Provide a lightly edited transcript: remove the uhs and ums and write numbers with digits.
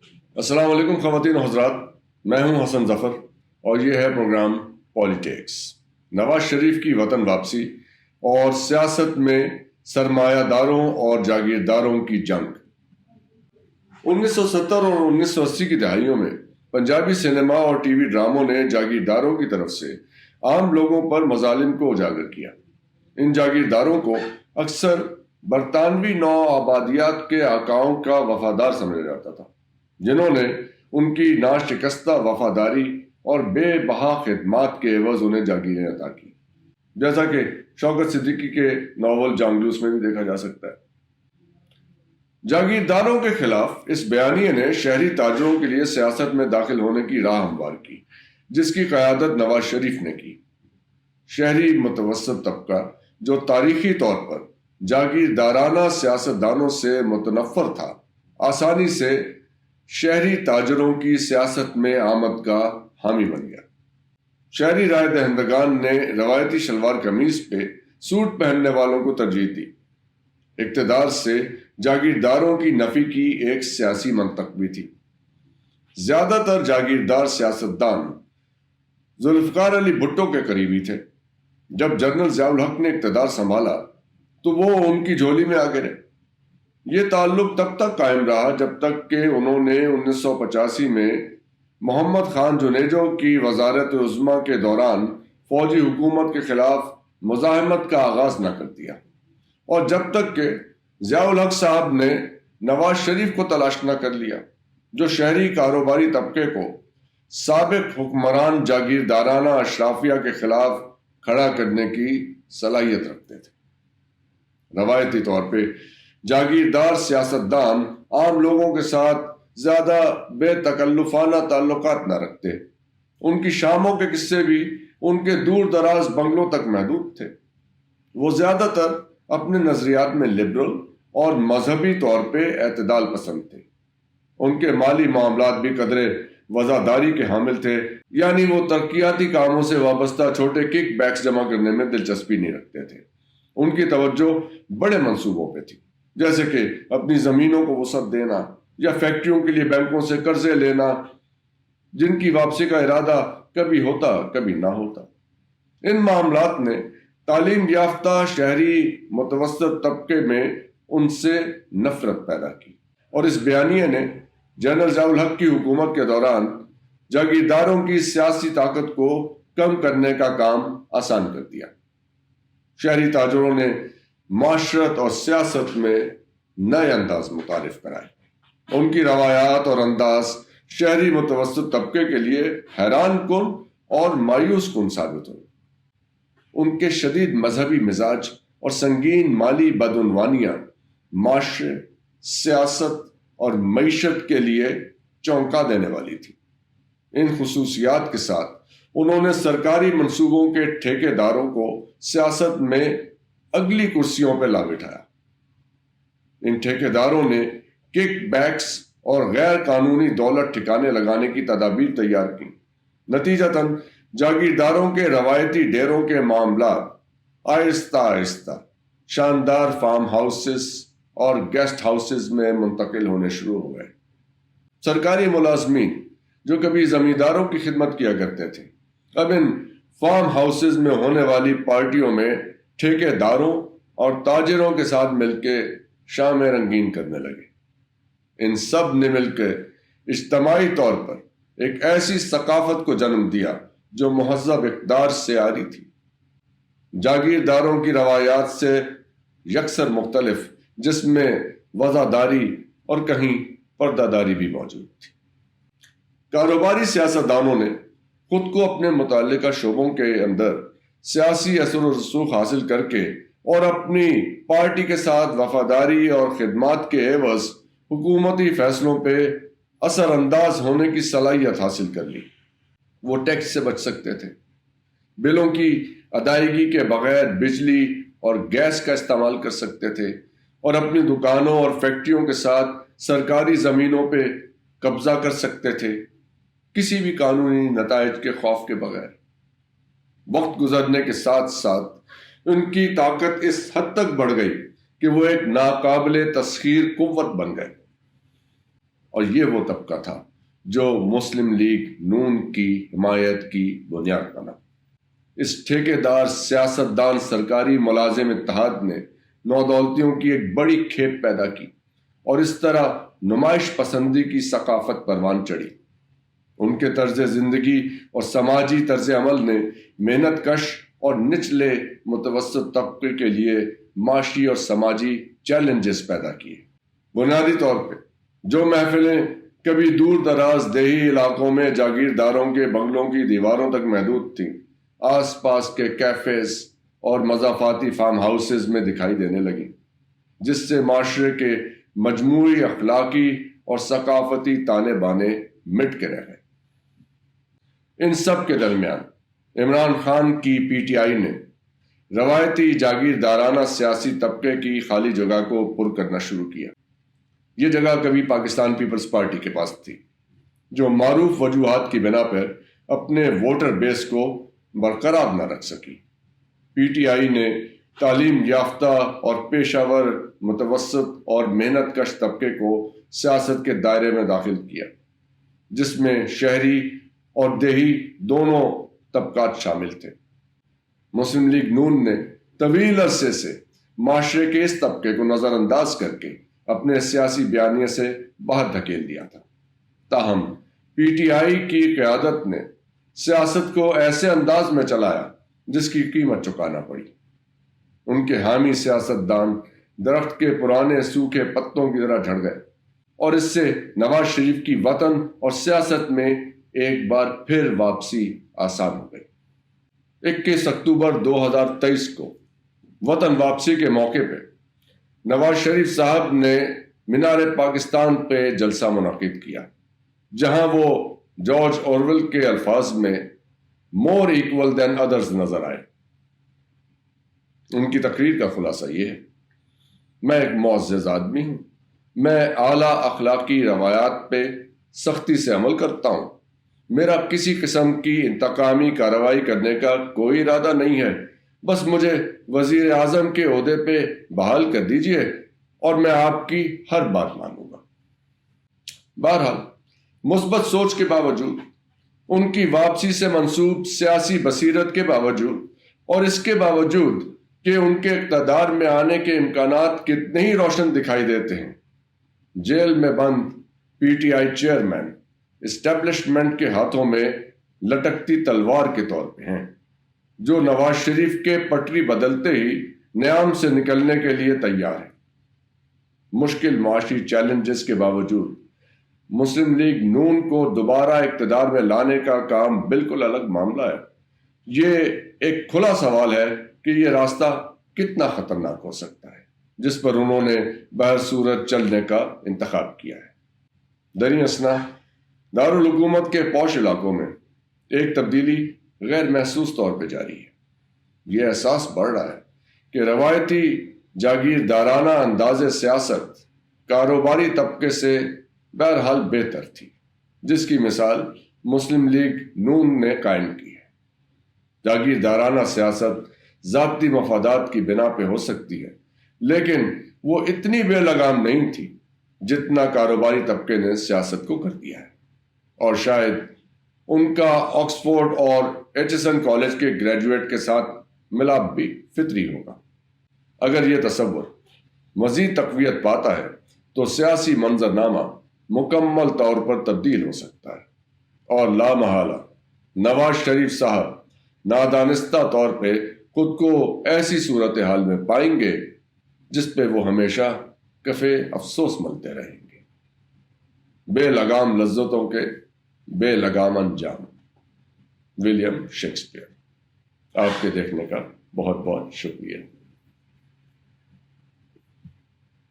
السلام علیکم خواتین و حضرات، میں ہوں حسن ظفر اور یہ ہے پروگرام پالیٹکس۔ نواز شریف کی وطن واپسی اور سیاست میں سرمایہ داروں اور جاگیرداروں کی جنگ۔ 1970 اور 1980 کی دہائیوں میں پنجابی سینما اور ٹی وی ڈراموں نے جاگیرداروں کی طرف سے عام لوگوں پر مظالم کو اجاگر کیا۔ ان جاگیرداروں کو اکثر برطانوی نو آبادیات کے آقاؤں کا وفادار سمجھا جاتا تھا، جنہوں نے ان کی ناشکستہ وفاداری اور بے بہا خدمات کے عوض انہیں جاگیریں عطا کی، جیسا کہ شوکت صدیقی کے ناول جانگلوس میں بھی دیکھا جا سکتا ہے۔ جاگیرداروں کے خلاف اس بیانیے نے شہری تاجروں کے لیے سیاست میں داخل ہونے کی راہ ہموار کی، جس کی قیادت نواز شریف نے کی۔ شہری متوسط طبقہ جو تاریخی طور پر جاگیردارانہ سیاستدانوں سے متنفر تھا، آسانی سے شہری تاجروں کی سیاست میں آمد کا حامی بن گیا۔ شہری رائے دہندگان نے روایتی شلوار قمیض پہ سوٹ پہننے والوں کو ترجیح دی۔ اقتدار سے جاگیرداروں کی نفی کی ایک سیاسی منطق بھی تھی۔ زیادہ تر جاگیردار سیاستدان ذوالفقار علی بھٹو کے قریبی تھے۔ جب جنرل ضیاء الحق نے اقتدار سنبھالا تو وہ ان کی جھولی میں آ گرے۔ یہ تعلق تب تک قائم رہا جب تک کہ انہوں نے 1985 میں محمد خان جنیجو کی وزارت عظمیٰ کے دوران فوجی حکومت کے خلاف مزاحمت کا آغاز نہ کر دیا، اور جب تک کہ ضیاء الحق صاحب نے نواز شریف کو تلاش نہ کر لیا، جو شہری کاروباری طبقے کو سابق حکمران جاگیردارانہ اشرافیہ کے خلاف کھڑا کرنے کی صلاحیت رکھتے تھے۔ روایتی طور پہ جاگیردار سیاستدان عام لوگوں کے ساتھ زیادہ بے تکلفانہ تعلقات نہ رکھتے۔ ان کی شاموں کے قصے بھی ان کے دور دراز بنگلوں تک محدود تھے۔ وہ زیادہ تر اپنے نظریات میں لبرل اور مذہبی طور پہ اعتدال پسند تھے۔ ان کے مالی معاملات بھی قدرے وزاداری کے حامل تھے، یعنی وہ ترقیاتی کاموں سے وابستہ چھوٹے کک بیکس جمع کرنے میں دلچسپی نہیں رکھتے تھے۔ ان کی توجہ بڑے منصوبوں پہ تھی، جیسے کہ اپنی زمینوں کو وسعت دینا یا فیکٹریوں کے لیے بینکوں سے قرضے لینا، جن کی واپسی کا ارادہ کبھی ہوتا کبھی نہ ہوتا۔ ان معاملات نے تعلیم یافتہ شہری متوسط طبقے میں ان سے نفرت پیدا کی، اور اس بیانیے نے جنرل ضیاء الحق کی حکومت کے دوران جاگیرداروں کی سیاسی طاقت کو کم کرنے کا کام آسان کر دیا۔ شہری تاجروں نے معاشرت اور سیاست میں نئے انداز متعارف کرائے۔ ان کی روایات اور انداز شہری متوسط طبقے کے لیے حیران کن اور مایوس کن ثابت ہوئے۔ ان کے شدید مذہبی مزاج اور سنگین مالی بدعنوانیاں معاشرے، سیاست اور معیشت کے لیے چونکا دینے والی تھی۔ ان خصوصیات کے ساتھ انہوں نے سرکاری منصوبوں کے ٹھیکے داروں کو سیاست میں اگلی کرسیوں پہ لا بٹھایا۔ ان ٹھیکے داروں نے کک بیکس اور غیر قانونی دولت ٹھکانے لگانے کی تدابیر تیار کی۔ نتیجتاً جاگیرداروں کے روایتی ڈیروں کے معاملات آہستہ آہستہ شاندار فارم ہاؤسز اور گیسٹ ہاؤسز میں منتقل ہونے شروع ہو گئے۔ سرکاری ملازمین جو کبھی زمینداروں کی خدمت کیا کرتے تھے، اب ان فارم ہاؤسز میں ہونے والی پارٹیوں میں ٹھیکے داروں اور تاجروں کے ساتھ مل کے شام رنگین کرنے لگے۔ ان سب نے مل کے اجتماعی طور پر ایک ایسی ثقافت کو جنم دیا جو مہذب اقدار سے آری تھی، جاگیرداروں کی روایات سے یکسر مختلف، جس میں وزاداری اور کہیں پردہ داری بھی موجود تھی۔ کاروباری سیاستدانوں نے خود کو اپنے متعلقہ شعبوں کے اندر سیاسی اثر و رسوخ حاصل کر کے اور اپنی پارٹی کے ساتھ وفاداری اور خدمات کے عوض حکومتی فیصلوں پہ اثر انداز ہونے کی صلاحیت حاصل کر لی۔ وہ ٹیکس سے بچ سکتے تھے، بلوں کی ادائیگی کے بغیر بجلی اور گیس کا استعمال کر سکتے تھے، اور اپنی دکانوں اور فیکٹریوں کے ساتھ سرکاری زمینوں پہ قبضہ کر سکتے تھے، کسی بھی قانونی نتائج کے خوف کے بغیر۔ وقت گزرنے کے ساتھ ساتھ ان کی طاقت اس حد تک بڑھ گئی کہ وہ ایک ناقابل تسخیر قوت بن گئے۔ اور یہ وہ طبقہ تھا جو مسلم لیگ نون کی حمایت کی بنیاد بنا۔ اس ٹھیکیدار سیاستدان سرکاری ملازم اتحاد نے نودولتیوں کی ایک بڑی کھیپ پیدا کی اور اس طرح نمائش پسندی کی ثقافت پروان چڑھی۔ ان کے طرز زندگی اور سماجی طرز عمل نے محنت کش اور نچلے متوسط طبقے کے لیے معاشی اور سماجی چیلنجز پیدا کیے۔ بنیادی طور پہ جو محفلیں کبھی دور دراز دیہی علاقوں میں جاگیرداروں کے بنگلوں کی دیواروں تک محدود تھیں، آس پاس کے کیفیز اور مضافاتی فارم ہاؤسز میں دکھائی دینے لگیں، جس سے معاشرے کے مجموعی اخلاقی اور ثقافتی تانے بانے مٹ کے رہ گئے۔ ان سب کے درمیان عمران خان کی پی ٹی آئی نے روایتی جاگیردارانہ سیاسی طبقے کی خالی جگہ کو پر کرنا شروع کیا۔ یہ جگہ کبھی پاکستان پیپلز پارٹی کے پاس تھی، جو معروف وجوہات کی بنا پر اپنے ووٹر بیس کو برقرار نہ رکھ سکی۔ پی ٹی آئی نے تعلیم یافتہ اور پیشہ ور متوسط اور محنت کش طبقے کو سیاست کے دائرے میں داخل کیا، جس میں شہری اور دیہی دونوں طبقات شامل تھے۔ مسلم لیگ نون نے طویل عرصے سے معاشرے کے اس طبقے کو نظر انداز کر کے اپنے سیاسی بیانیے سے باہر دھکیل دیا تھا۔ تاہم پی ٹی آئی کی قیادت نے سیاست کو ایسے انداز میں چلایا جس کی قیمت چکانا پڑی۔ ان کے حامی سیاستدان درخت کے پرانے سوکھے پتوں کی طرح جھڑ گئے، اور اس سے نواز شریف کی وطن اور سیاست میں ایک بار پھر واپسی آسان ہو گئی۔ 21 اکتوبر 2023 کو وطن واپسی کے موقع پہ نواز شریف صاحب نے مینار پاکستان پہ جلسہ منعقد کیا، جہاں وہ جارج اورویل کے الفاظ میں مور ایکول دین ادرز نظر آئے۔ ان کی تقریر کا خلاصہ یہ ہے: میں ایک معزز آدمی ہوں، میں اعلیٰ اخلاقی روایات پہ سختی سے عمل کرتا ہوں، میرا کسی قسم کی انتقامی کارروائی کرنے کا کوئی ارادہ نہیں ہے، بس مجھے وزیر اعظم کے عہدے پہ بحال کر دیجئے اور میں آپ کی ہر بات مانوں گا۔ بہرحال مثبت سوچ کے باوجود، ان کی واپسی سے منسوب سیاسی بصیرت کے باوجود، اور اس کے باوجود کہ ان کے اقتدار میں آنے کے امکانات کتنے ہی روشن دکھائی دیتے ہیں، جیل میں بند P T I chairman establishment کے ہاتھوں میں لٹکتی تلوار کے طور پہ ہیں، جو نواز شریف کے پٹری بدلتے ہی نیام سے نکلنے کے لیے تیار ہے۔ مشکل معاشی چیلنجز کے باوجود مسلم لیگ نون کو دوبارہ اقتدار میں لانے کا کام بالکل الگ معاملہ ہے۔ یہ ایک کھلا سوال ہے کہ یہ راستہ کتنا خطرناک ہو سکتا ہے، جس پر انہوں نے بہر صورت چلنے کا انتخاب کیا ہے۔ دریں اثنا دارالحکومت کے پوش علاقوں میں ایک تبدیلی غیر محسوس طور پہ جاری ہے۔ یہ احساس بڑھ رہا ہے کہ روایتی جاگیردارانہ انداز سیاست کاروباری طبقے سے بہرحال بہتر تھی، جس کی مثال مسلم لیگ نون نے قائم کی ہے۔ جاگیردارانہ سیاست ذاتی مفادات کی بنا پہ ہو سکتی ہے، لیکن وہ اتنی بے لگام نہیں تھی جتنا کاروباری طبقے نے سیاست کو کر دیا ہے، اور شاید ان کا آکسفورڈ اور ایچسن کالج کے گریجویٹ کے ساتھ ملاپ بھی فطری ہوگا۔ اگر یہ تصور مزید تقویت پاتا ہے تو سیاسی منظرنامہ مکمل طور پر تبدیل ہو سکتا ہے، اور لامحالہ نواز شریف صاحب نادانستہ طور پہ خود کو ایسی صورتحال میں پائیں گے جس پہ وہ ہمیشہ کفے افسوس ملتے رہیں گے۔ بے لگام لذتوں کے بے لگام انجام۔ William Shakespeare. آپ کے دیکھنے کا بہت بہت شکریہ۔